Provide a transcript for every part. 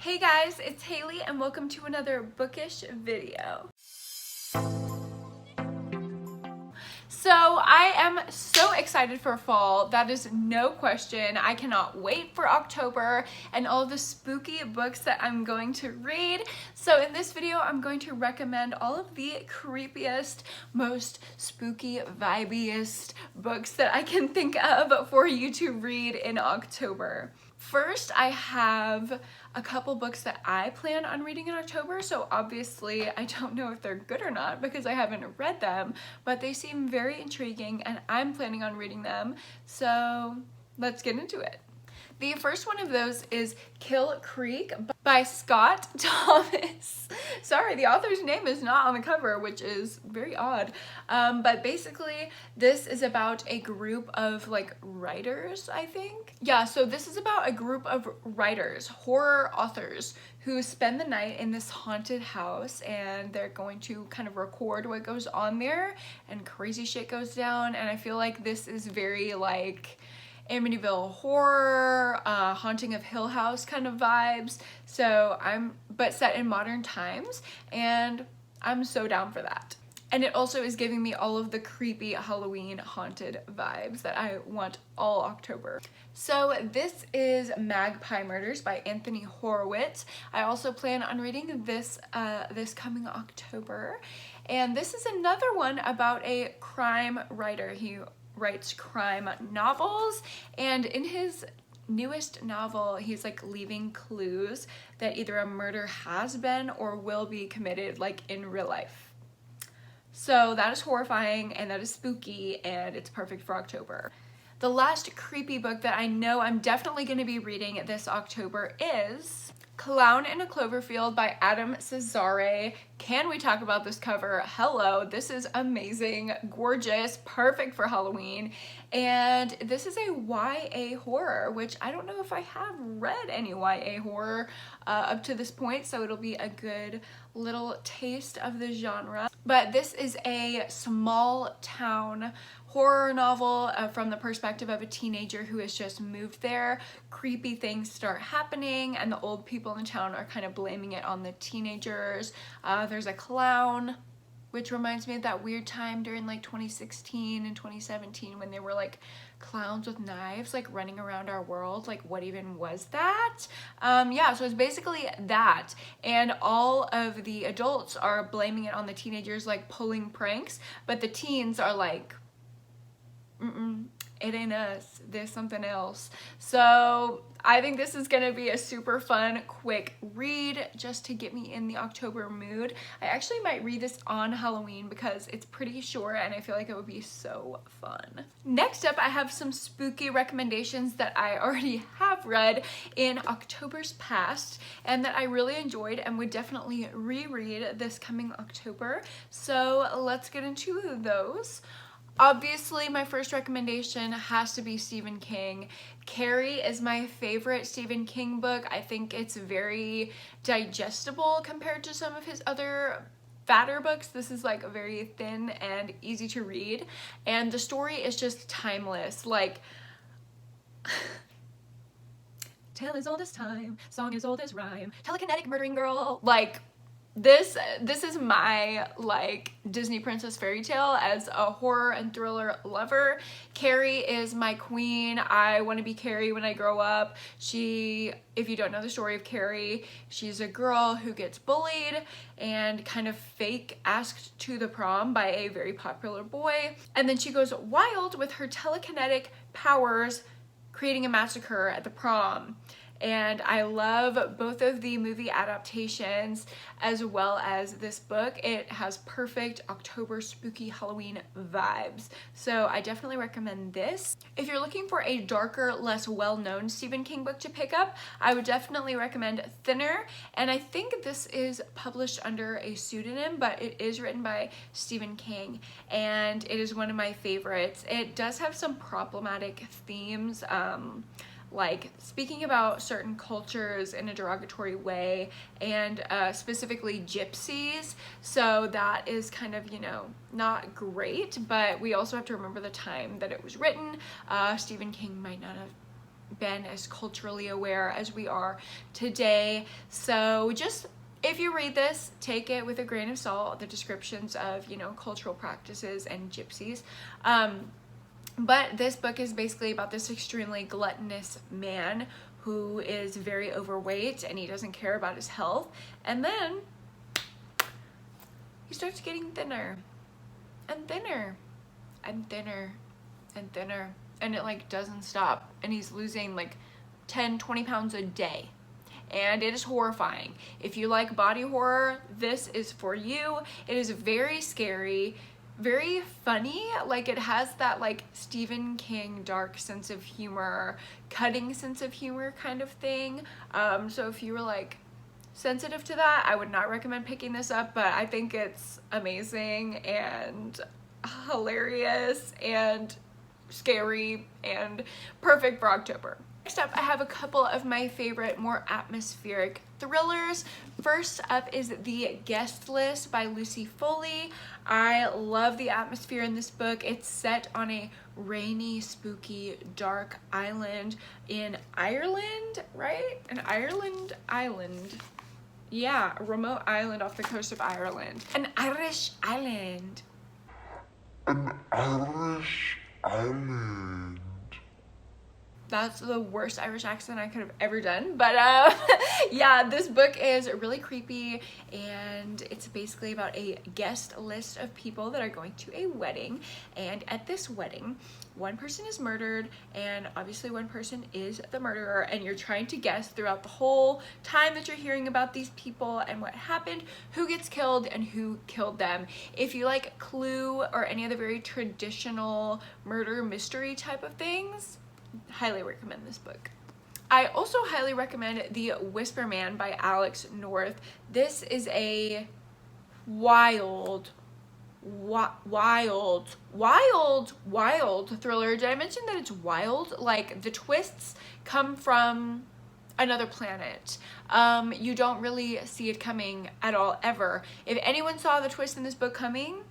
Hey guys, it's Haley and welcome to another bookish video. So I am so excited for fall, that is no question. I cannot wait for October and all the spooky books that I'm going to read. So in this video, I'm going to recommend all of the creepiest, most spooky, vibiest books that I can think of for you to read in October. First, I have a couple books that I plan on reading in October, so obviously I don't know if they're good or not because I haven't read them, but they seem very intriguing and I'm planning on reading them, so let's get into it. The first one of those is Kill Creek by Scott Thomas. Sorry, the author's name is not on the cover, which is very odd. But basically, this is about a group of writers, I think. Yeah, so this is about a group of writers, horror authors, who spend the night in this haunted house and they're going to kind of record what goes on there and crazy shit goes down. And I feel like this is very Amityville Horror, Haunting of Hill House kind of vibes. So but set in modern times, and I'm so down for that. And it also is giving me all of the creepy Halloween haunted vibes that I want all October. So this is Magpie Murders by Anthony Horowitz. I also plan on reading this this coming October. And this is another one about a crime writer. He writes crime novels, and in his newest novel he's leaving clues that either a murder has been or will be committed in real life. So that is horrifying and that is spooky and it's perfect for October. The last creepy book that I know I'm definitely going to be reading this October is Clown in a Cloverfield by Adam Cesare. Can we talk about this cover? Hello, this is amazing, gorgeous, perfect for Halloween. And this is a YA horror, which I don't know if I have read any YA horror up to this point, so it'll be a good little taste of the genre. But this is a small town horror novel from the perspective of a teenager who has just moved there. Creepy things start happening and the old people in the town are kind of blaming it on the teenagers. There's a clown, which reminds me of that weird time during 2016 and 2017 when there were clowns with knives running around our world. What even was that? Yeah, so it's basically that, and all of the adults are blaming it on the teenagers, pulling pranks, but the teens are it ain't us, there's something else. So I think this is gonna be a super fun, quick read just to get me in the October mood. I actually might read this on Halloween because it's pretty short and I feel like it would be so fun. Next up, I have some spooky recommendations that I already have read in October's past and that I really enjoyed and would definitely reread this coming October. So let's get into those. Obviously, my first recommendation has to be Stephen King. Carrie is my favorite Stephen King book. I think it's very digestible compared to some of his other fatter books. This is very thin and easy to read, and the story is just timeless. Tale as old as time, song as old as rhyme, telekinetic murdering girl. This is my Disney princess fairy tale as a horror and thriller lover. Carrie is my queen. I want to be Carrie when I grow up. If you don't know the story of Carrie, she's a girl who gets bullied and kind of fake asked to the prom by a very popular boy, and then she goes wild with her telekinetic powers, creating a massacre at the prom. And I love both of the movie adaptations as well as this book. It has perfect October spooky Halloween vibes. So I definitely recommend this. If you're looking for a darker, less well-known Stephen King book to pick up, I would definitely recommend Thinner. And I think this is published under a pseudonym, but it is written by Stephen King and it is one of my favorites. It does have some problematic themes, speaking about certain cultures in a derogatory way, and specifically gypsies, so that is kind of, not great, but we also have to remember the time that it was written. Stephen King might not have been as culturally aware as we are today. So just, if you read this, take it with a grain of salt, the descriptions of, you know, cultural practices and gypsies. But this book is basically about this extremely gluttonous man who is very overweight and he doesn't care about his health. And then he starts getting thinner and thinner and thinner and thinner. And it like doesn't stop. And he's losing like 10-20 pounds a day. And it is horrifying. If you like body horror, this is for you. It is very scary, very funny. Like, it has that like Stephen King dark sense of humor, cutting sense of humor kind of thing. So if you were like sensitive to that, I would not recommend picking this up, but I think it's amazing and hilarious and scary and perfect for October. Next up, I have a couple of my favorite more atmospheric thrillers. First up is The Guest List by Lucy Foley. I love the atmosphere in this book. It's set on a rainy, spooky, dark island in Ireland, right? An island. Yeah, a remote island off the coast of Ireland. An Irish island. An Irish island. That's the worst Irish accent I could have ever done, but yeah, this book is really creepy, and it's basically about a guest list of people that are going to a wedding, and at this wedding, one person is murdered, and obviously one person is the murderer, and you're trying to guess throughout the whole time that you're hearing about these people and what happened, who gets killed and who killed them. If you like Clue or any of the very traditional murder mystery type of things, highly recommend this book. I also highly recommend The Whisper Man by Alex North. This is a wild thriller. Did I mention that it's wild? Like, the twists come from another planet. You don't really see it coming at all, ever. If anyone saw the twist in this book coming,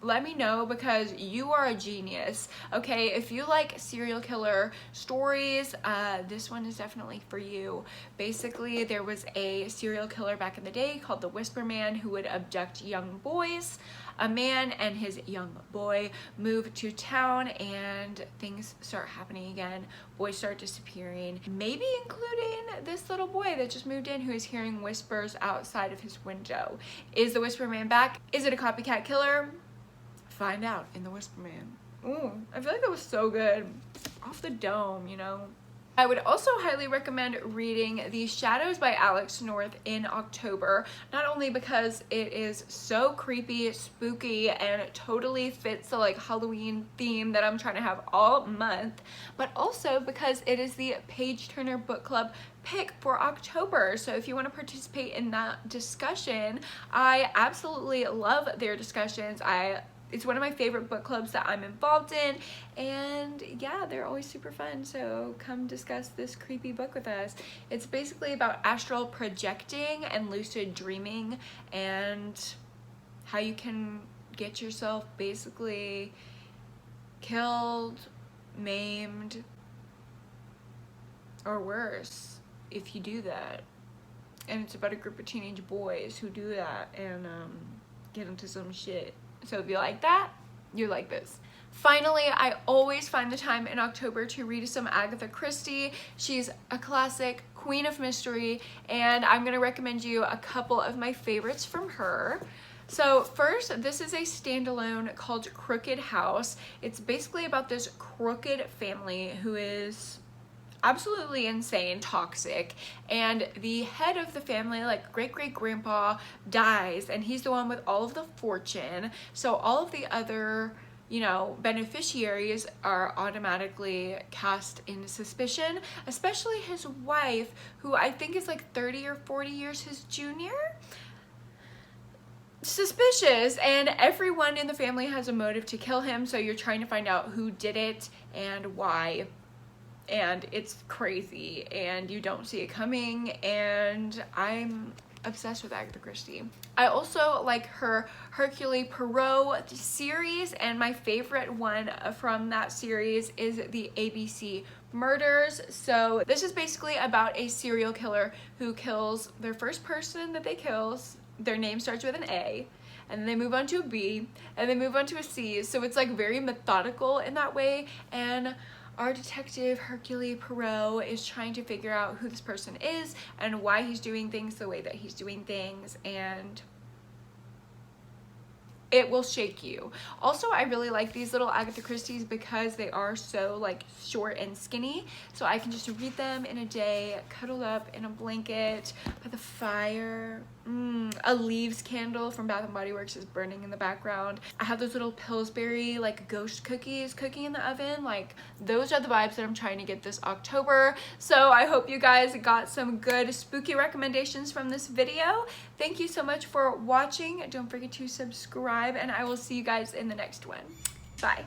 let me know, because you are a genius. Okay, if you like serial killer stories, this one is definitely for you. Basically, there was a serial killer back in the day called the Whisper Man who would abduct young boys. A man and his young boy move to town, and things start happening again. Boys start disappearing, maybe including this little boy that just moved in who is hearing whispers outside of his window. Is the Whisper Man back? Is it a copycat killer? Find out in The Whisper Man. Ooh, I feel like that was so good. Off the dome, you know? I would also highly recommend reading The Shadows by Alex North in October, not only because it is so creepy, spooky, and it totally fits the like Halloween theme that I'm trying to have all month, but also because it is the Page Turner Book Club pick for October. So if you want to participate in that discussion, I absolutely love their discussions. It's one of my favorite book clubs that I'm involved in, and yeah, they're always super fun, so come discuss this creepy book with us. It's basically about astral projecting and lucid dreaming, and how you can get yourself basically killed, maimed, or worse if you do that. And it's about a group of teenage boys who do that and get into some shit. So if you like that, you like this. Finally, I always find the time in October to read some Agatha Christie. She's a classic, queen of mystery, and I'm gonna recommend you a couple of my favorites from her. So first, this is a standalone called Crooked House. It's basically about this crooked family who is absolutely insane, toxic, and the head of the family, like great-great-grandpa, dies, and he's the one with all of the fortune, so all of the other, you know, beneficiaries are automatically cast in suspicion, especially his wife, who I think is like 30 or 40 years his junior. Suspicious, and everyone in the family has a motive to kill him, so you're trying to find out who did it and why. And it's crazy, and you don't see it coming, and I'm obsessed with Agatha Christie. I also like her Hercule Poirot series, and my favorite one from that series is the ABC murders. So this is basically about a serial killer who kills their first person that they kills. Their name starts with an A, and then they move on to a B, and they move on to a C. So it's like very methodical in that way. And our detective Hercule Poirot is trying to figure out who this person is and why he's doing things the way that he's doing things, and it will shake you. Also, I really like these little Agatha Christie's because they are so like short and skinny, so I can just read them in a day, cuddled up in a blanket by the fire. A leaves candle from Bath and Body Works is burning in the background. I have those little Pillsbury like ghost cookies cooking in the oven. Like, those are the vibes that I'm trying to get this October. So I hope you guys got some good spooky recommendations from this video. Thank you so much for watching. Don't forget to subscribe, and I will see you guys in the next one. Bye.